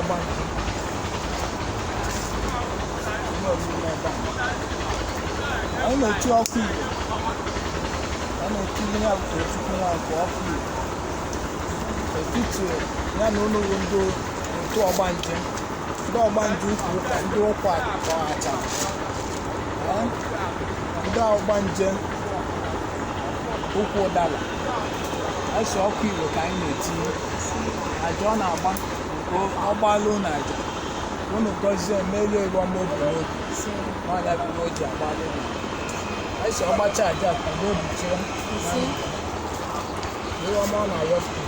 Ogbanje. Anyị na-eti ọkụ Igbo. A na-etinye ya bụ Chukwu nwa nke ọkụ Igbo. Etiti ya na ụlọ ndị otu Ogbanje. Ndị Ogbanje Ukwu ka ndị Ukwa ka Achala. Ndị Ogbanje Ukwu Udara. Ese ọkụ Igbo ka anyị na-etinye. Aja ọ na-agba nke ọgbalụ na aja. Unu gọzie merie ego ọma obi n'obi. N'ọnya bụ o ji agbalụ na ese ọgbacha aja ka n'obi chịrị. Ihe ọma ọ na-awepụ.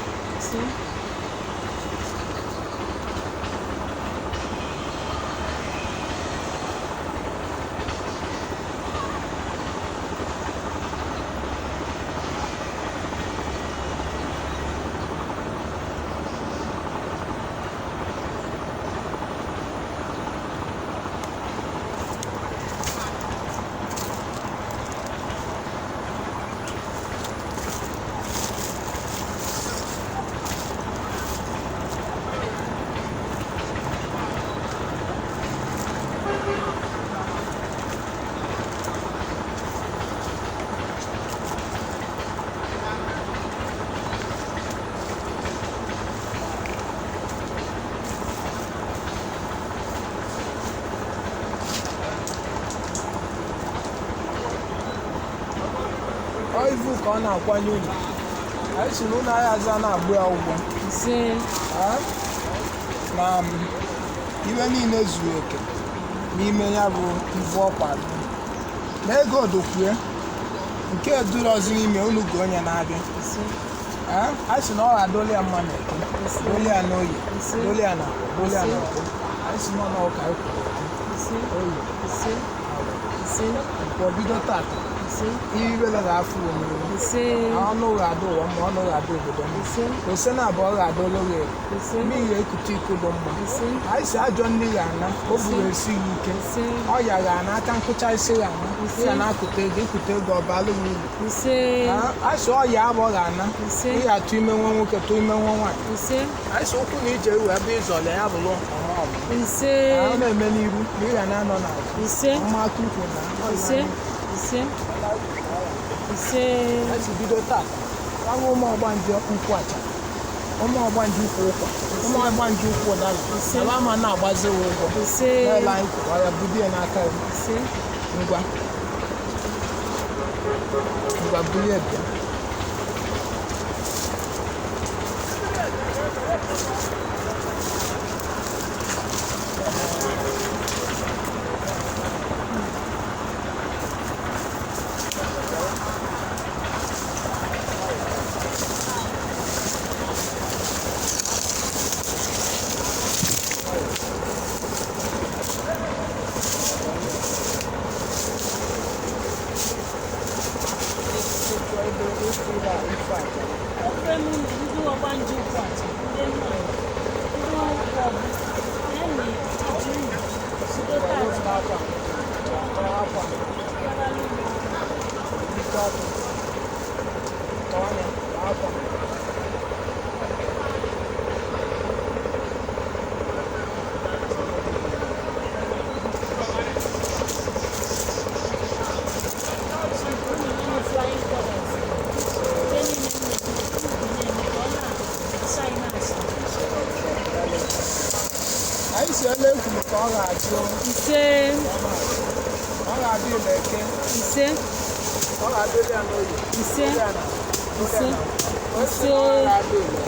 Ivu ka ọ na-akwanye unu. Anyị si na ụlọ ahịa aza na-agbụ ya ụgwọ. Na iwe niile zuru oke n'ime ya bụ ivu ọkwa. Na ego dokwue nke edurozi n'ime unu ga onye na-abịa. Anyị si na ọ ga-adoli ya mma n'eke, doli ya n'oyi, doli ya na akwa, doli ya n'ọkụ. Anyị si na ọ na-ọka oyi. Nke bido tata. Iwe ga-afụ omiri ọnụ ga-adụ ụwa mma ọnụ ga-adụ obodo mma ose na abụọ ga-adụ ologhe mmiri ekute ikodo mma anyị si ajọ nri ga-ana o buru esighị ike ọya ga-ana aka nkụcha isi ga-ana ya na-akụta ego ikute ego ọbalụ uru anyị si ọya abụọ ga-ana ị ga-atụ ime nwa nwoke tụọ ime nwa nwaanyị anyị si ụkwụ na ije ewu ebe ịzọle ya bụrụ ọma ọ na-eme n'iru na ị ga na-anọ n'ala mma aka ukwu na Esi bido taa ahụ ụmụ Ogbanje Ukwu Achala ụmụ Ogbanje Ukwu Ukwa ụmụ Ogbanje Ukwu Udara ebe ama na-agbazi ụgwọ n'ele anyị kwụwara budie n'aka ya ngwa bulie bịa Ele kwuru ka ọ ga-ajụ ọ ga-adị Uleke ọ ga-adị ya n'oyi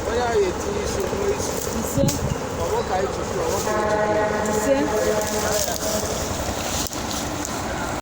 onye ahụ etinye isi n'isi ọ bụ ka anyị tupu